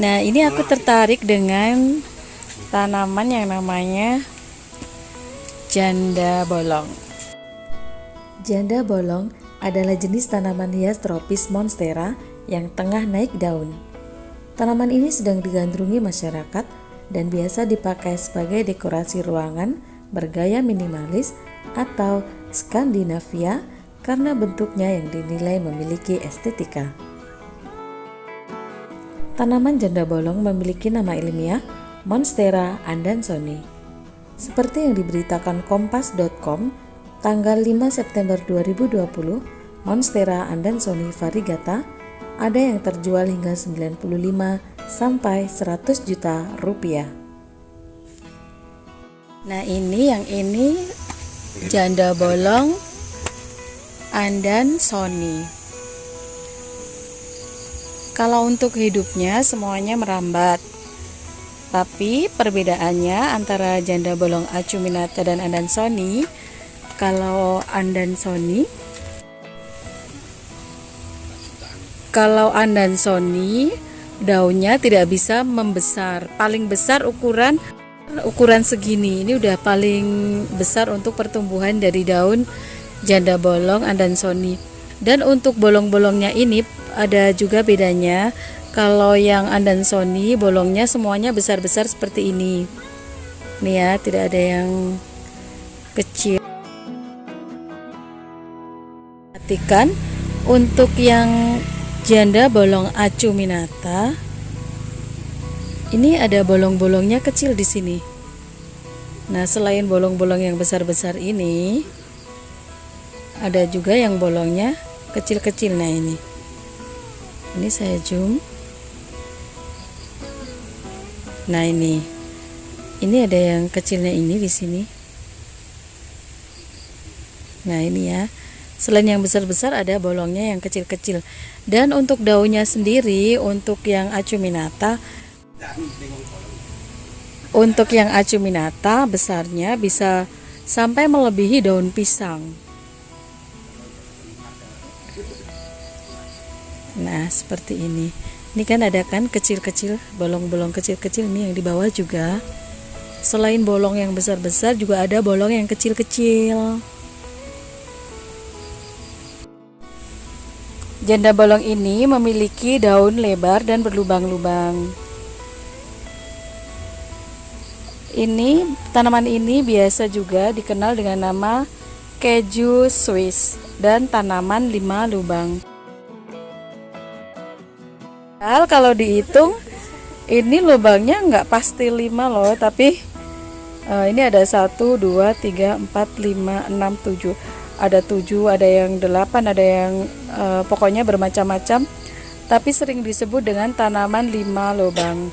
Nah, ini aku tertarik dengan tanaman yang namanya janda bolong. Janda bolong adalah jenis tanaman hias tropis monstera yang tengah naik daun. Tanaman ini sedang digandrungi masyarakat dan biasa dipakai sebagai dekorasi ruangan bergaya minimalis atau Skandinavia karena bentuknya yang dinilai memiliki estetika. Tanaman janda bolong memiliki nama ilmiah Monstera Andersoni. Seperti yang diberitakan Kompas.com, tanggal 5 September 2020, Monstera Andersoni variegata ada yang terjual hingga 95 sampai 100 juta rupiah. Nah, yang ini janda bolong Andersoni. Kalau untuk hidupnya semuanya merambat. Tapi perbedaannya antara janda bolong acuminata dan Andersoni, kalau Andersoni daunnya tidak bisa membesar. Paling besar ukuran segini. Ini udah paling besar untuk pertumbuhan dari daun janda bolong Andersoni. Dan untuk bolong-bolongnya ini ada juga bedanya. Kalau yang Andersoni bolongnya semuanya besar-besar seperti ini. Nih ya, tidak ada yang kecil. Perhatikan untuk yang janda bolong acuminata, ini ada bolong-bolongnya kecil di sini. Nah, selain bolong-bolong yang besar-besar ini, ada juga yang bolongnya kecil-kecil. Nah, ini saya zoom. Nah, ini ada yang kecilnya ini di sini. Nah, ini ya. Selain yang besar-besar ada bolongnya yang kecil-kecil. Dan untuk daunnya sendiri, untuk yang acuminata besarnya bisa sampai melebihi daun pisang. Nah, seperti ini. Ini kan ada kan kecil-kecil, bolong-bolong kecil-kecil ini yang di bawah juga. Selain bolong yang besar-besar juga ada bolong yang kecil-kecil. Janda bolong ini memiliki daun lebar dan berlubang-lubang. Tanaman ini biasa juga dikenal dengan nama keju Swiss dan tanaman 5 lubang. Kalau dihitung ini lubangnya nggak pasti 5 loh, tapi ini ada 1, 2, 3, 4, 5, 6, 7. Ada 7, ada yang 8, ada yang pokoknya bermacam-macam, tapi sering disebut dengan tanaman 5 lubang.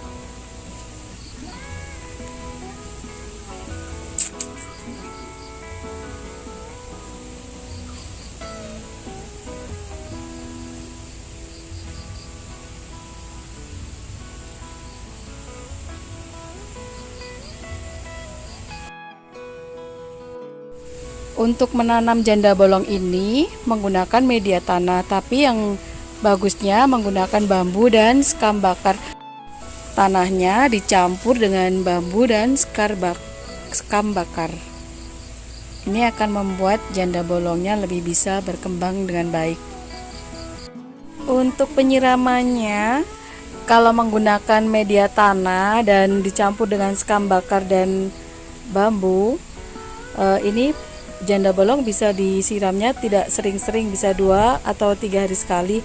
Untuk menanam janda bolong ini menggunakan media tanah, tapi yang bagusnya menggunakan bambu dan sekam bakar. Tanahnya dicampur dengan bambu dan sekam bakar. Ini akan membuat janda bolongnya lebih bisa berkembang dengan baik. Untuk penyiramannya, kalau menggunakan media tanah dan dicampur dengan sekam bakar dan bambu, ini janda bolong bisa disiramnya tidak sering-sering, bisa 2 atau 3 hari sekali,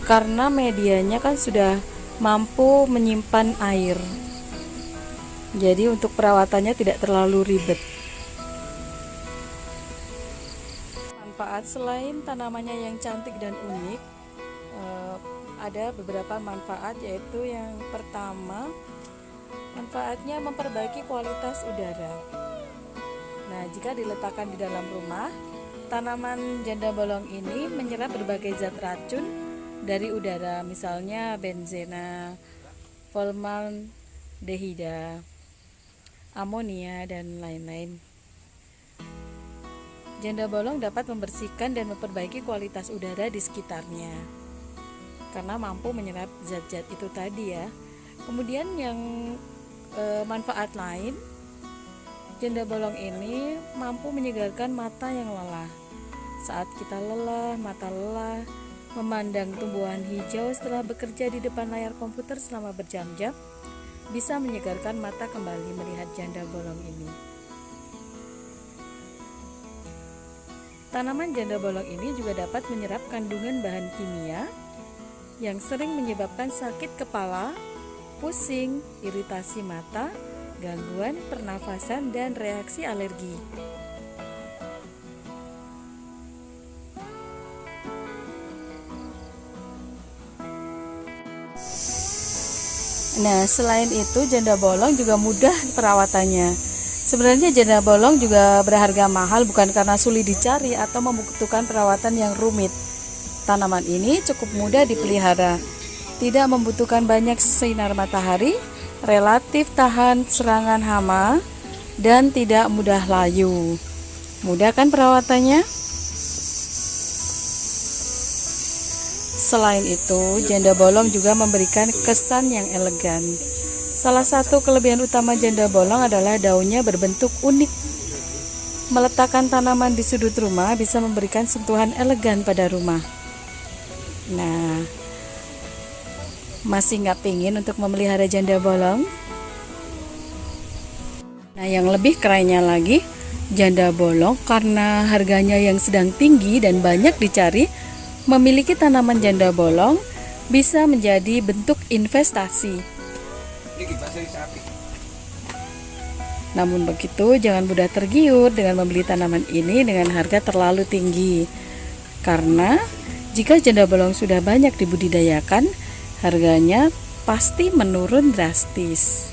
karena medianya kan sudah mampu menyimpan air. Jadi untuk perawatannya tidak terlalu ribet. Manfaat selain tanamannya yang cantik dan unik, ada beberapa manfaat, yaitu yang pertama, manfaatnya memperbaiki kualitas udara. Nah, jika diletakkan di dalam rumah, tanaman janda bolong ini menyerap berbagai zat racun dari udara, misalnya benzena, formaldehida, amonia, dan lain-lain. Janda bolong dapat membersihkan dan memperbaiki kualitas udara di sekitarnya, karena mampu menyerap zat-zat itu tadi ya. Kemudian yang manfaat lain, janda bolong ini mampu menyegarkan mata yang lelah. Saat kita lelah, mata lelah, memandang tumbuhan hijau setelah bekerja di depan layar komputer selama berjam-jam, bisa menyegarkan mata kembali melihat janda bolong ini. Tanaman janda bolong ini juga dapat menyerap kandungan bahan kimia yang sering menyebabkan sakit kepala, pusing, iritasi mata, gangguan pernafasan, dan reaksi alergi. Nah, selain itu janda bolong juga mudah perawatannya. Sebenarnya janda bolong juga berharga mahal bukan karena sulit dicari atau membutuhkan perawatan yang rumit. Tanaman ini cukup mudah dipelihara, tidak membutuhkan banyak sinar matahari, relatif tahan serangan hama, dan tidak mudah layu. Mudah kan perawatannya? Selain itu, janda bolong juga memberikan kesan yang elegan. Salah satu kelebihan utama janda bolong adalah daunnya berbentuk unik. Meletakkan tanaman di sudut rumah bisa memberikan sentuhan elegan pada rumah. Nah, masih nggak pingin untuk memelihara janda bolong? Nah, yang lebih kerennya lagi, janda bolong karena harganya yang sedang tinggi dan banyak dicari, memiliki tanaman janda bolong bisa menjadi bentuk investasi. Namun begitu, jangan mudah tergiur dengan membeli tanaman ini dengan harga terlalu tinggi. Karena jika janda bolong sudah banyak dibudidayakan, harganya pasti menurun drastis.